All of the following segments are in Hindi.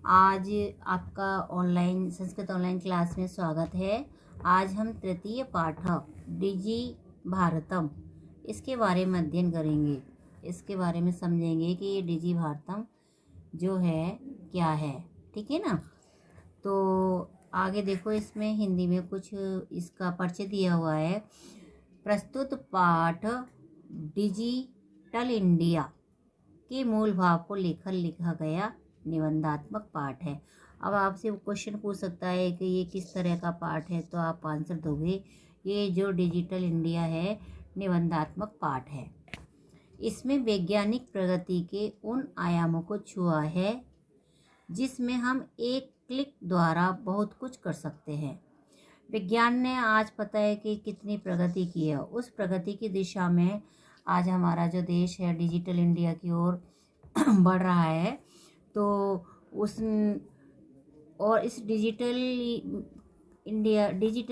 आज आपका ऑनलाइन संस्कृत ऑनलाइन क्लास में स्वागत है। आज हम तृतीय पाठ डिजी भारतम इसके बारे में अध्ययन करेंगे। इसके बारे में समझेंगे कि ये डिजी भारतम जो है क्या है। ठीक है ना। तो आगे देखो, इसमें हिंदी में कुछ इसका परिचय दिया हुआ है। प्रस्तुत पाठ डिजिटल इंडिया के मूल भाव को लेकर लिखा गया निबंधात्मक पाठ है। अब आपसे क्वेश्चन पूछ सकता है कि ये किस तरह का पाठ है, तो आप आंसर दोगे ये जो डिजिटल इंडिया है निबंधात्मक पाठ है। इसमें वैज्ञानिक प्रगति के उन आयामों को छुआ है जिसमें हम एक क्लिक द्वारा बहुत कुछ कर सकते हैं। विज्ञान ने आज पता है कि कितनी प्रगति की है। उस प्रगति की दिशा में आज हमारा जो देश है डिजिटल इंडिया की ओर बढ़ रहा है। तो इस डिजिटल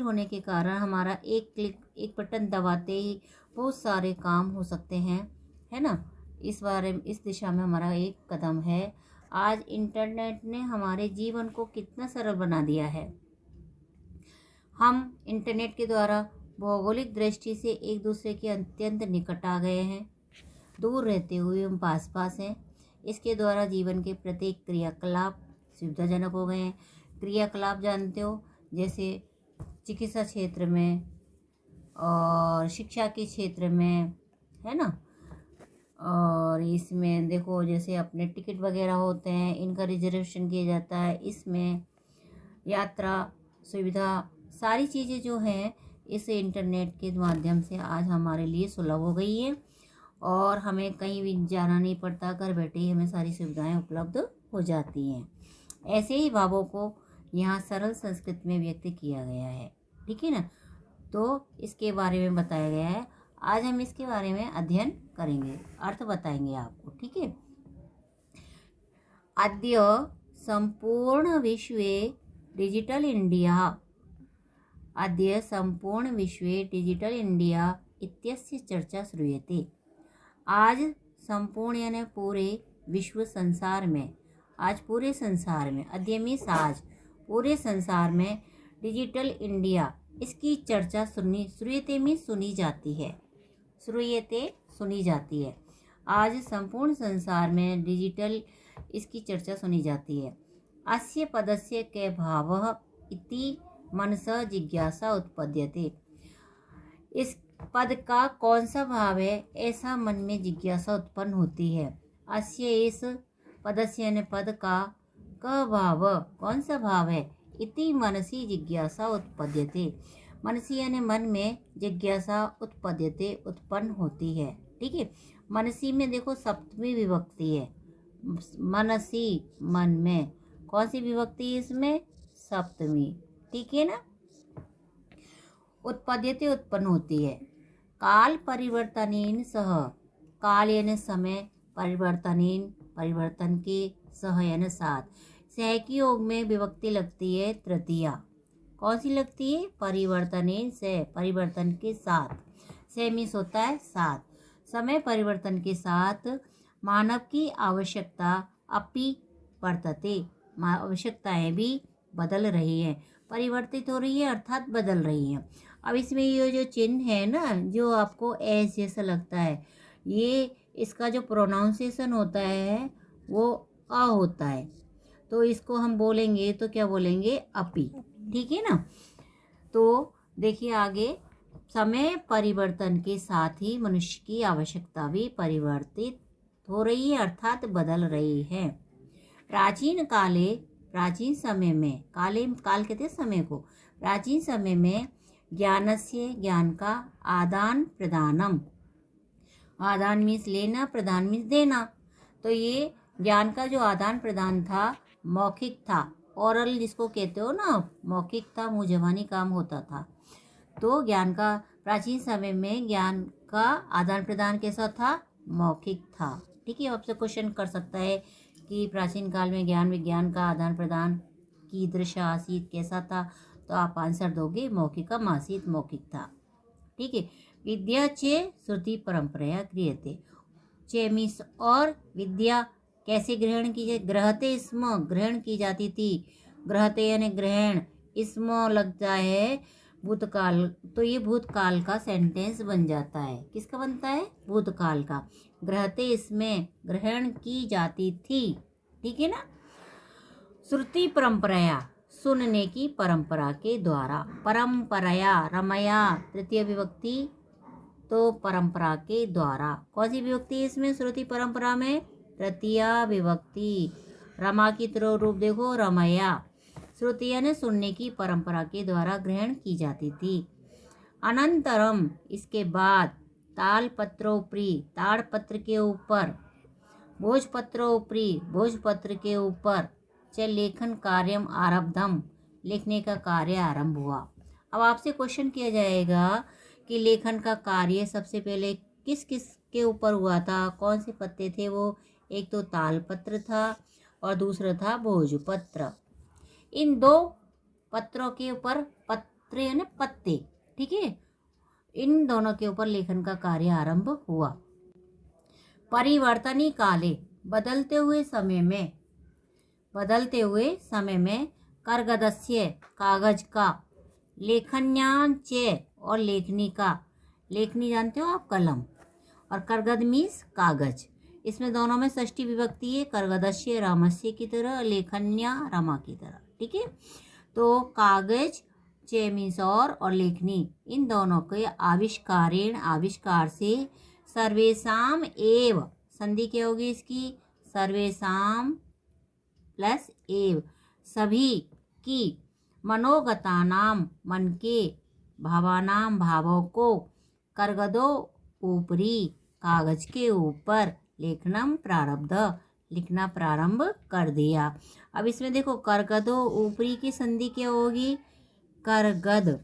होने के कारण हमारा एक क्लिक, एक बटन दबाते ही बहुत सारे काम हो सकते हैं, है ना। इस दिशा में हमारा एक कदम है। आज इंटरनेट ने हमारे जीवन को कितना सरल बना दिया है। हम इंटरनेट के द्वारा भौगोलिक दृष्टि से एक दूसरे के अत्यंत निकट आ गए हैं। दूर रहते हुए हम पास पास हैं। इसके द्वारा जीवन के प्रत्येक क्रियाकलाप सुविधाजनक हो गए हैं। क्रियाकलाप जानते हो, जैसे चिकित्सा क्षेत्र में और शिक्षा के क्षेत्र में, है ना। और इसमें देखो, जैसे अपने टिकट वगैरह होते हैं, इनका रिजर्वेशन किया जाता है। इसमें यात्रा सुविधा, सारी चीज़ें जो हैं इस इंटरनेट के माध्यम से आज हमारे लिए सुलभ हो गई है और हमें कहीं भी जाना नहीं पड़ता। घर बैठे ही हमें सारी सुविधाएं उपलब्ध हो जाती हैं। ऐसे ही भावों को यहाँ सरल संस्कृत में व्यक्त किया गया है। ठीक है ना। तो इसके बारे में बताया गया है। आज हम इसके बारे में अध्ययन करेंगे, अर्थ बताएंगे आपको। ठीक है। अद्य संपूर्ण विश्वे डिजिटल इंडिया अद्य संपूर्ण विश्वे डिजिटल इंडिया इत्यस्य चर्चा श्रूयते। आज संपूर्ण यानी पूरे विश्व संसार में, आज पूरे संसार में, अद्य मीन्स आज, पूरे संसार में डिजिटल इंडिया इसकी चर्चा श्रूयते में सुनी जाती है। श्रूयते सुनी जाती है। आज संपूर्ण संसार में डिजिटल इसकी चर्चा सुनी जाती है। अस्य पदस्य के भावः इति मनसा जिज्ञासा उत्पद्यते। इस पद का कौन सा भाव है, ऐसा मन में जिज्ञासा उत्पन्न होती है। अस्य इस पदस्य यानी पद का भाव, कौन सा भाव है, इति मनसी जिज्ञासा उत्पद्यते। मनसी यानी मन में, जिज्ञासा उत्पद्यते उत्पन्न होती है। ठीक है। मनसी में देखो सप्तमी विभक्ति है। मनसी मन में, कौन सी विभक्ति है इसमें, सप्तमी। ठीक है ना। उत्पद्यते उत्पन्न होती है। काल परिवर्तनेन सह, काल यानी समय, परिवर्तन के, सह यानी साथ। सह की योग में विभक्ति लगती है तृतीया। कौन सी लगती है, परिवर्तनेन से, परिवर्तन के साथ। सह मीन्स होता है साथ। समय परिवर्तन के साथ मानव की आवश्यकता अपि वर्तते, आवश्यकताएं भी बदल रही हैं, परिवर्तित हो रही है अर्थात बदल रही हैं। अब इसमें ये जो चिन्ह है ना, जो आपको एस जैसा लगता है, ये इसका जो प्रोनाउंसिएशन होता है वो अ होता है। तो इसको हम बोलेंगे तो क्या बोलेंगे, अपि। ठीक है ना। तो देखिए आगे, समय परिवर्तन के साथ ही मनुष्य की आवश्यकता भी परिवर्तित हो रही है अर्थात बदल रही है। प्राचीन समय में, काल कहते समय को, प्राचीन समय में ज्ञान का आदान प्रदानम, आदान मीन्स लेना, प्रदान मीन्स देना। तो ये ज्ञान का जो आदान प्रदान था मौखिक था, ओरल जिसको कहते हो ना, मौखिक था, मुँह जबानी काम होता था। तो ज्ञान का, प्राचीन समय में ज्ञान का आदान प्रदान कैसा था, मौखिक था। ठीक है। आपसे क्वेश्चन कर सकता है कि प्राचीन काल में ज्ञान विज्ञान का आदान प्रदान कीदृश आसीत, कैसा था, तो आप आंसर दोगे मौखिकम आसीत, मौखिक था। ठीक है। विद्या चे श्रुति परंपराया क्रियते। चे मीन्स और, विद्या कैसे ग्रहण की जाए, ग्रहते स्म ग्रहण की जाती थी, ग्रहते यानी ग्रहण, स्म लगता है भूतकाल, तो ये भूतकाल का सेंटेंस बन जाता है। किसका बनता है? भूतकाल का। ग्रहते इसमें ग्रहण की जाती थी, ठीक है ना। श्रुति परंपराया सुनने की परंपरा के द्वारा, परंपराया रमया तृतीय विभक्ति, तो परंपरा के द्वारा कौन सी विभक्ति है इसमें? श्रुति परंपरा में तृतीय विभक्ति। रमा की तरह रूप देखो, रमया। श्रुति यानी सुनने की परंपरा के द्वारा ग्रहण की जाती थी। अनंतरम इसके बाद, तालपत्रोपरि ताड़पत्र के ऊपर, भोजपत्रोपरि भोजपत्र के ऊपर, च लेखन कार्यम आरब्धम लिखने का कार्य आरंभ हुआ। अब आपसे क्वेश्चन किया जाएगा कि लेखन का कार्य सबसे पहले किस किस के ऊपर हुआ था, कौन से पत्ते थे वो? एक तो तालपत्र था और दूसरा था भोजपत्र। इन दो पत्रों के ऊपर, पत्रे यानी पत्ते, ठीक है, इन दोनों के ऊपर लेखन का कार्य आरंभ हुआ। परिवर्तनी काले बदलते हुए समय में करगदस्य कागज का, लेखन्यांच और लेखनी का, लेखनी जानते हो आप, कलम, और करगद मीन्स कागज, इसमें दोनों में षष्ठी विभक्ति है, करगदस्य रामस्य की तरह, लेखन्या रमा की तरह, ठीक है। तो कागज चे मीन्स और लेखनी, इन दोनों के आविष्कारेण आविष्कार से, सर्वेसाम एव संधि क्या होगी इसकी? सर्वेसाम प्लस एव सभी की, मनोगतानाम मन के, भावानाम भावों को, करगदो ऊपरी कागज के ऊपर, लेखनम प्रारब्ध लिखना प्रारंभ कर दिया। अब इसमें देखो, करगदो ऊपरी की संधि क्या होगी? करगद,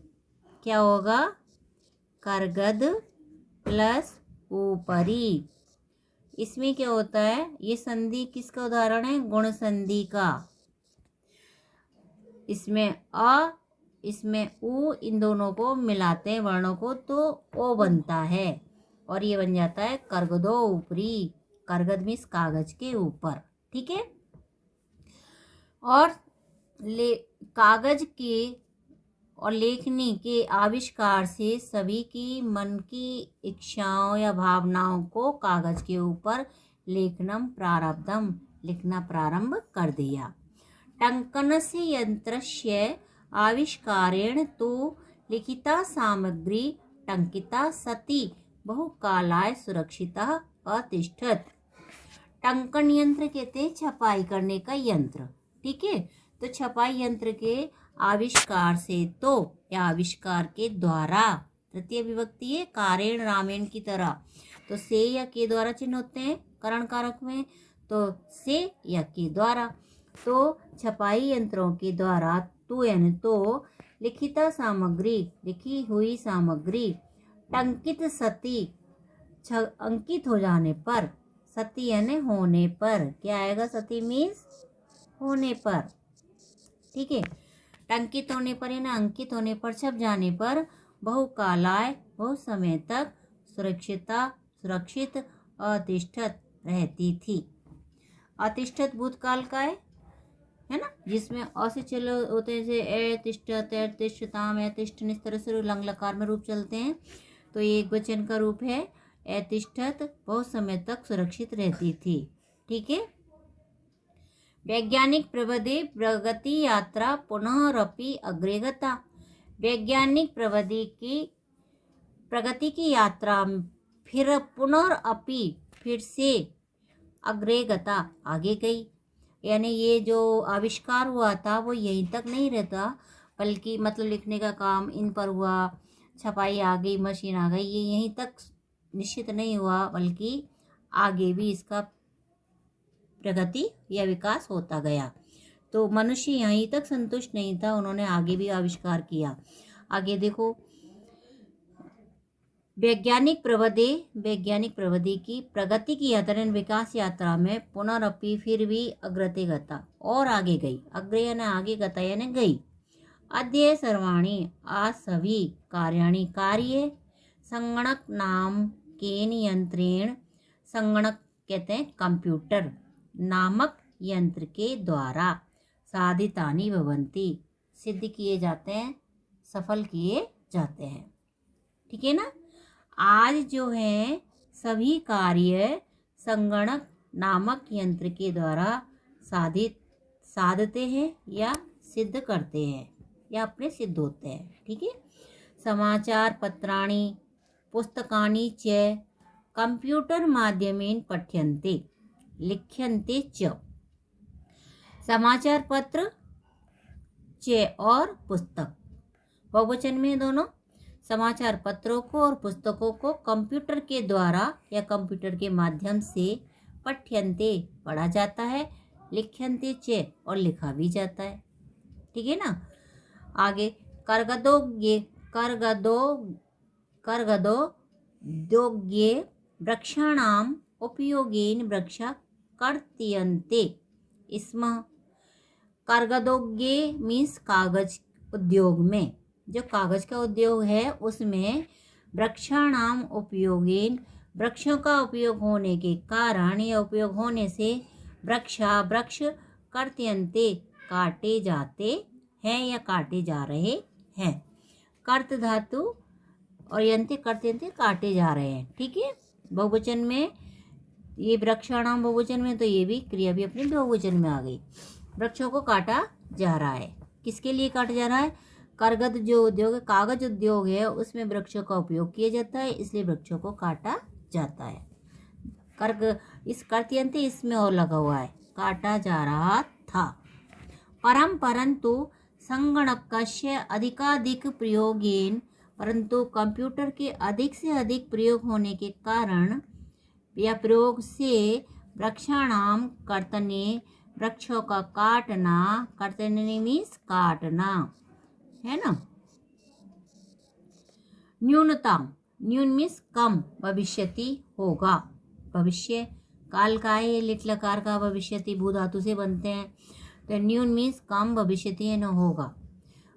क्या होगा? करगद प्लस ऊपरी। इसमें क्या होता है? ये संधि किसका उदाहरण है? गुण संधि का। इसमें अ, इसमें उ, इन दोनों को मिलाते हैं वर्णों को तो ओ बनता है, और ये बन जाता है करगदो ऊपरी। करगद मीन्स कागज के ऊपर, ठीक है। और कागज के और लेखनी के आविष्कार से सभी की मन की इच्छाओं या भावनाओं को कागज के ऊपर लेखनम प्रारब्धम लिखना प्रारंभ कर दिया। टंकनस्य यंत्रस्य आविष्कारेण तो लिखिता सामग्री टंकिता सती बहुकालाय सुरक्षिता अतिष्ठत। टंकन यंत्र कहते हैं छपाई करने का यंत्र, ठीक है। तो छपाई यंत्र के आविष्कार से तो, या आविष्कार के द्वारा, तृतीय विभक्ति है, कारेण रामेण की तरह, तो से या के द्वारा चिन्ह होते हैं करण कारक में, तो से या के द्वारा, तो छपाई यंत्रों के द्वारा, तो यानी तो, लिखिता सामग्री लिखी हुई सामग्री, टंकित सती अंकित हो जाने पर, सती यानी होने पर, क्या आएगा? सती मीन्स होने पर, ठीक है। टंकित होने पर यानी अंकित होने पर, छप जाने पर, बहुकालाय बहुत समय तक, सुरक्षित अतिष्ठत रहती थी। अतिष्ठत भूतकाल का है ना, जिसमें अ से चलो होते हैं, जैसे तिष्ठत, तिष्ठताम, तिष्ठ, इस तरह से लंग लकार में रूप चलते हैं, तो ये एक वचन का रूप है। तिष्ठत बहुत समय तक सुरक्षित रहती थी, ठीक है। वैज्ञानिक प्रविधि प्रगति यात्रा पुनरपि अग्रे गता। वैज्ञानिक प्रगति की यात्रा फिर पुनरअपि फिर से, अग्रे गता आगे गई, यानी ये जो आविष्कार हुआ था वो यहीं तक नहीं रहता, बल्कि मतलब लिखने का काम इन पर हुआ, छपाई आ गई, मशीन आ गई, ये यहीं तक निश्चित नहीं हुआ, बल्कि आगे भी इसका प्रगति या विकास होता गया। तो मनुष्य यहीं तक संतुष्ट नहीं था, उन्होंने आगे भी आविष्कार किया। आगे देखो, वैज्ञानिक प्रविधि की प्रगति की यात्रा, विकास यात्रा में पुनरअपि फिर भी अग्रते गता और आगे गई, अग्रे यानी आगे, गता यानी गई। अद्य सर्वाणि आज सभी, कार्याणि कार्य, संगणक नाम के यंत्रेण, संगणक कहते हैं कंप्यूटर, नामक यंत्र के द्वारा साधितानि भवन्ति, सिद्ध किए जाते हैं, सफल किए जाते हैं। ठीक है ना। आज जो है सभी कार्य संगणक नामक यंत्र के द्वारा साधते हैं या सिद्ध करते हैं या अपने सिद्ध होते हैं। ठीक है। समाचार पत्राणि पुस्तकानि च कंप्यूटर माध्यमेन पठ्यन्ते लिख्यन्ते च। समाचार पत्र च और पुस्तक बहुवचन में दोनों। समाचार पत्रों को और पुस्तकों को कंप्यूटर के द्वारा या कंप्यूटर के माध्यम से पठ्यन्ते पढ़ा जाता है, लिख्यन्ते च और लिखा भी जाता है। ठीक है ना। आगे कर्गदोग्ये वृक्षाणाम उपयोगेन वृक्षा कर्तयन्ते स्म। कर्गदोग्ये मीन्स कागज उद्योग में, जो कागज का उद्योग है उसमें वृक्षाणाम उपयोगेन वृक्षों का उपयोग होने के कारण या उपयोग होने से वृक्ष कर्तयन्ते काटे जाते हैं या काटे जा रहे हैं। कर्त धातु और यंते कर्तयन्ते काटे जा रहे हैं। ठीक है। बहुवचन में ये वृक्षाणाम बहुवचन में, तो ये भी क्रिया भी अपने बहुवचन में आ गई। वृक्षों को काटा जा रहा है। किसके लिए काटा जा रहा है? कर्गद जो उद्योग है, कागज उद्योग है, उसमें वृक्षों का उपयोग किया जाता है, इसलिए वृक्षों को काटा जाता है। इस कर्तयन्ते इसमें और लगा हुआ है, काटा जा रहा था। परंतु संगणकस्य अधिकाधिक प्रयोगेन, परंतु कंप्यूटर के अधिक से अधिक प्रयोग होने के कारण या प्रयोग से वृक्षाणाम कर्तने, वृक्षों का काटना, कर्तने मीन्स काटना है ना। न्यूनतम, न्यून मीन्स कम, भविष्यति होगा। भविष्य काल का है, ये लिट लकार का भविष्यति भू धातु से बनते हैं, तो न्यून मीन्स कम, भविष्यति न होगा।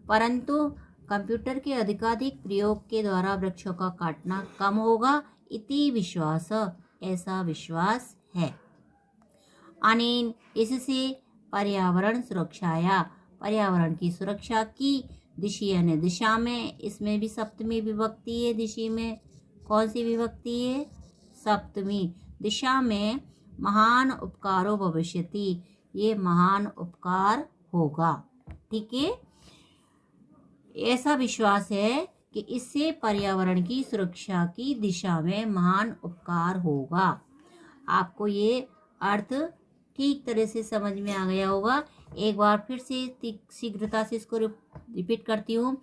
परंतु कंप्यूटर के अधिकाधिक प्रयोग के द्वारा वृक्षों का काटना कम होगा, इति विश्वास, ऐसा विश्वास है। अनेन इससे पर्यावरण सुरक्षाया, पर्यावरण की सुरक्षा की दिशि यानी दिशा में, इसमें भी सप्तमी विभक्ति है। दिशि में कौन सी विभक्ति है? सप्तमी। दिशा में महान उपकारो भविष्यति, ये महान उपकार होगा। ठीक है। ऐसा विश्वास है कि इससे पर्यावरण की सुरक्षा की दिशा में महान उपकार होगा। आपको ये अर्थ ठीक तरह से समझ में आ गया होगा। एक बार फिर से शीघ्रता से इसको रिपीट करती हूँ।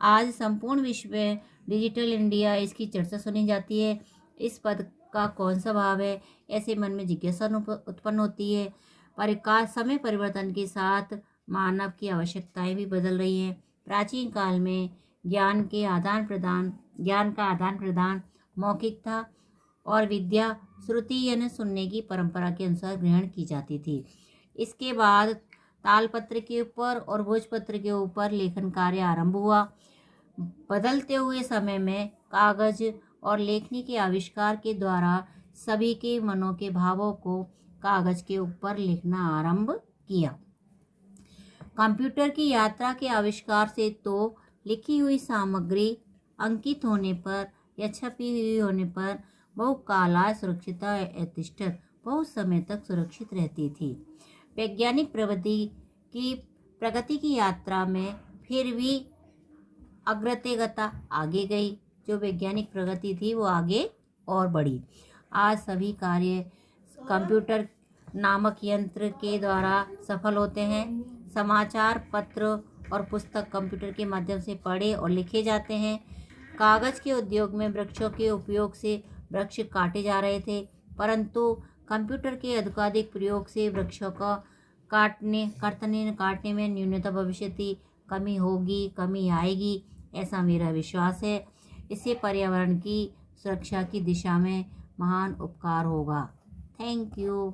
आज संपूर्ण विश्व में डिजिटल इंडिया, इसकी चर्चा सुनी जाती है। इस पद का कौन सा भाव है, ऐसे मन में जिज्ञासा उत्पन्न होती है। समय परिवर्तन के साथ मानव की आवश्यकताएं भी बदल रही हैं। प्राचीन काल में ज्ञान का आदान प्रदान मौखिक था और विद्या श्रुति यानी सुनने की परंपरा के अनुसार ग्रहण की जाती थी। इसके बाद तालपत्र के ऊपर और भोजपत्र के ऊपर लेखन कार्य आरंभ हुआ। बदलते हुए समय में कागज और लेखनी के आविष्कार के द्वारा सभी के मनों के भावों को कागज के ऊपर लिखना आरंभ किया। कंप्यूटर की यात्रा के आविष्कार से तो लिखी हुई सामग्री अंकित होने पर या छपी हुई होने पर बहुकालाय सुरक्षिता अतिष्ठत, बहुत समय तक सुरक्षित रहती थी। वैज्ञानिक प्रगति की यात्रा में फिर भी अग्रतेगता आगे गई। जो वैज्ञानिक प्रगति थी वो आगे और बढ़ी। आज सभी कार्य कंप्यूटर नामक यंत्र के द्वारा सफल होते हैं। समाचार पत्र और पुस्तक कंप्यूटर के माध्यम से पढ़े और लिखे जाते हैं। कागज के उद्योग में वृक्षों के उपयोग से वृक्ष काटे जा रहे थे, परंतु कंप्यूटर के अधिकाधिक प्रयोग से वृक्षों का काटने में न्यूनतम भविष्यति कमी आएगी, ऐसा मेरा विश्वास है। इससे पर्यावरण की सुरक्षा की दिशा में महान उपकार होगा। Thank you.